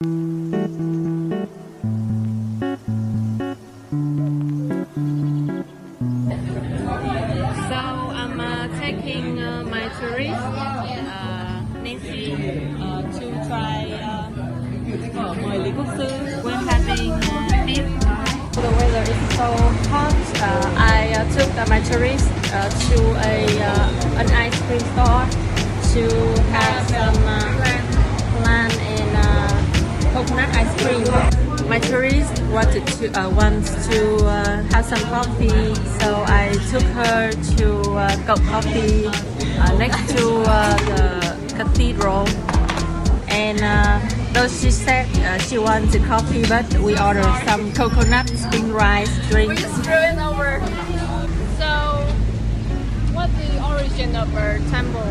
So I'm taking my tourist Nancy to try mời Lý Quốc Sư. We're having beef. The weather is so hot. I took my tourist to an ice cream store to have some flan and coconut ice cream. My tourist wants to have some coffee, so I took her to Cậu Coffee next to the cathedral. And though she said she wants a coffee, but we ordered some coconut spring rice drink. We just drove over. So, what's the origin of our temple?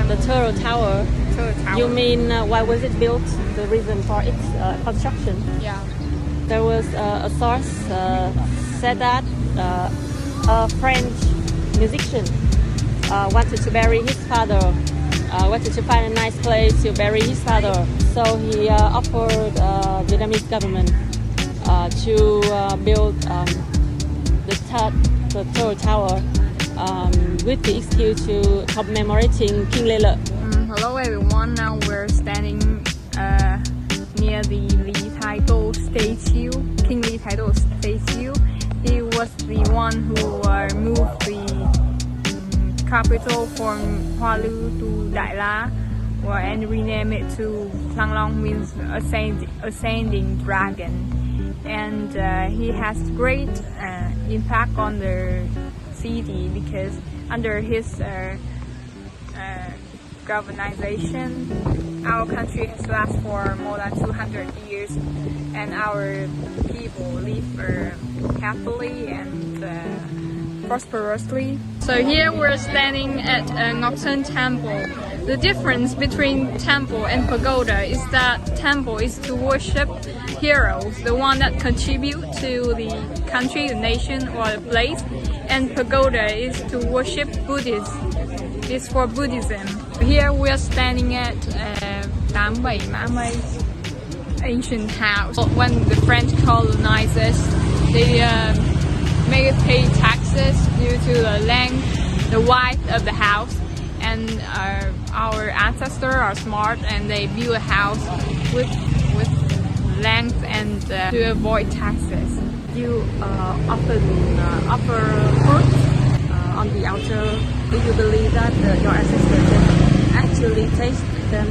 The Turtle Tower. Turtle Tower. You mean why was it built? The reason for its construction? Yeah. There was a source said that a French musician wanted to bury his father, wanted to find a nice place to bury his father. So he offered Vietnamese government to build the Turtle Tower with the excuse to commemorating King Lê Lợi. Hello everyone, now we're standing near the Lý Thái Tổ statue, King Lý Thái Tổ statue. He was the one who moved the capital from Hoa Lư to Đại La, and renamed it to Thăng Long, means ascending dragon. And he has great impact on the city because under his governization, our country has lasted for more than 200 years, and our people live happily and prosperously. So here we're standing at Ngọc Sơn Temple. The difference between temple and pagoda is that temple is to worship heroes, the one that contribute to the country, the nation, or the place, and pagoda is to worship Buddhists. It's for Buddhism. Here we are standing at 87 Mã Mây ancient house. When the French colonized us, they made us pay taxes due to the length, the width of the house, and our ancestors are smart and they build a house with length and to avoid taxes. You often offer fruit on the altar. Do you believe that your ancestors can actually taste them?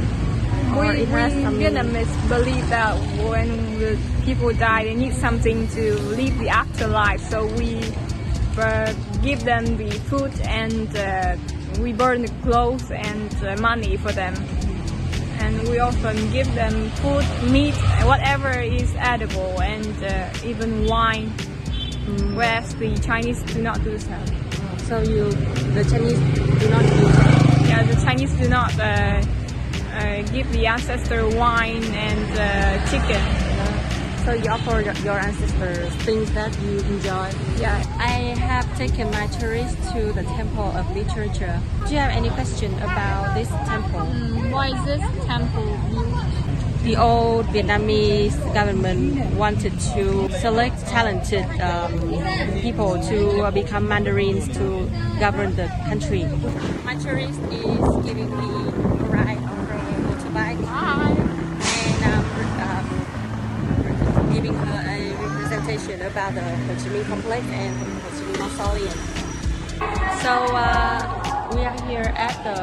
We Vietnamese believe that when the people die, they need something to live the afterlife. So we give them the food and we burn the clothes and money for them. And we also give them food, meat, whatever is edible, and even wine. Whereas the Chinese do not do so. So the Chinese do not do that? Yeah, the Chinese do not give the ancestor wine and chicken. So you offer your ancestors things that you enjoy? Yeah. I have taken my tourist to the Temple of Literature. Do you have any question about this temple? Why is this temple built? The old Vietnamese government wanted to select talented people to become mandarins to govern the country. My tourist is giving me a ride on her motorbike. Hi. And giving her a representation about the Ho Chi Minh complex and Ho Chi Minh Mausoleum. So we are here at the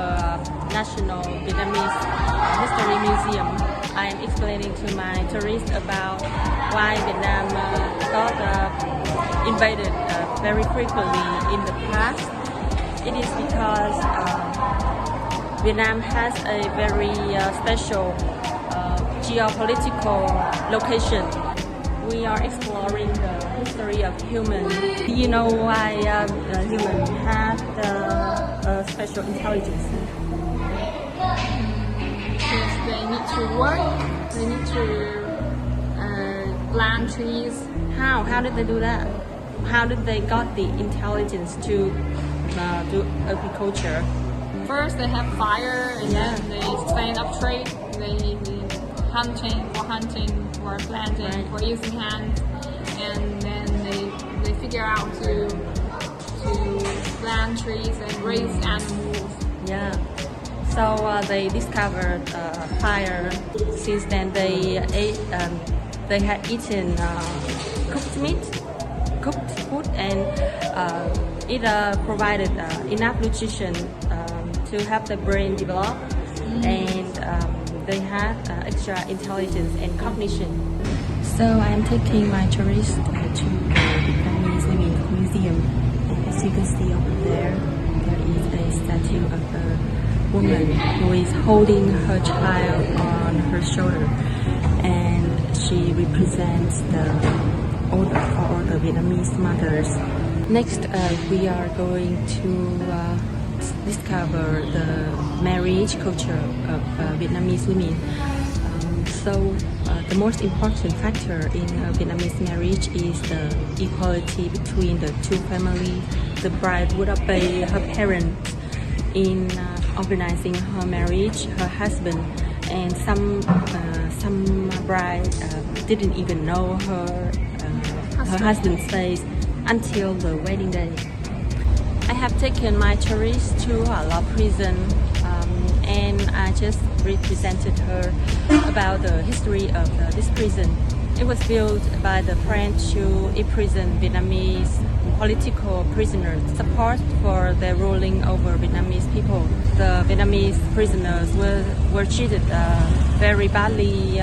National Vietnamese History Museum. I am explaining to my tourists about why Vietnam got invaded very frequently in the past. It is because Vietnam has a very special geopolitical location. We are exploring the history of humans. Do you know why humans have the special intelligence? Because they need to work, they need to plant trees. How did they do that? How did they got the intelligence to do agriculture? First they have fire and then they stand up trade. They hunting, for planting, Right. for using hands, and then they figure out to plant trees and raise animals. Yeah. So they discovered fire. Since then, they ate. They had eaten cooked meat, cooked food, and it provided enough nutrition to help the brain develop, and they had extra intelligence and cognition. So I am taking my tourist to the Vietnamese Living Museum. And as you can see over there, there is a statue of a woman who is holding her child on her shoulder, and she represents all the Vietnamese mothers. Next, we are going to discover the marriage culture of Vietnamese women. The most important factor in Vietnamese marriage is the equality between the two families. The bride would obey her parents in organizing her marriage, her husband, and some bride didn't even know her husband's face until the wedding day. I have taken my tourist to a law prison, and I just represented her about the history of this prison. It was built by the French to imprison Vietnamese political prisoners, support for their ruling over Vietnamese people. The Vietnamese prisoners were treated very badly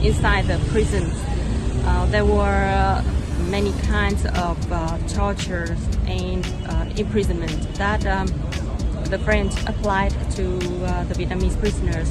inside the prisons. There were many kinds of tortures and imprisonment that the French applied to the Vietnamese prisoners.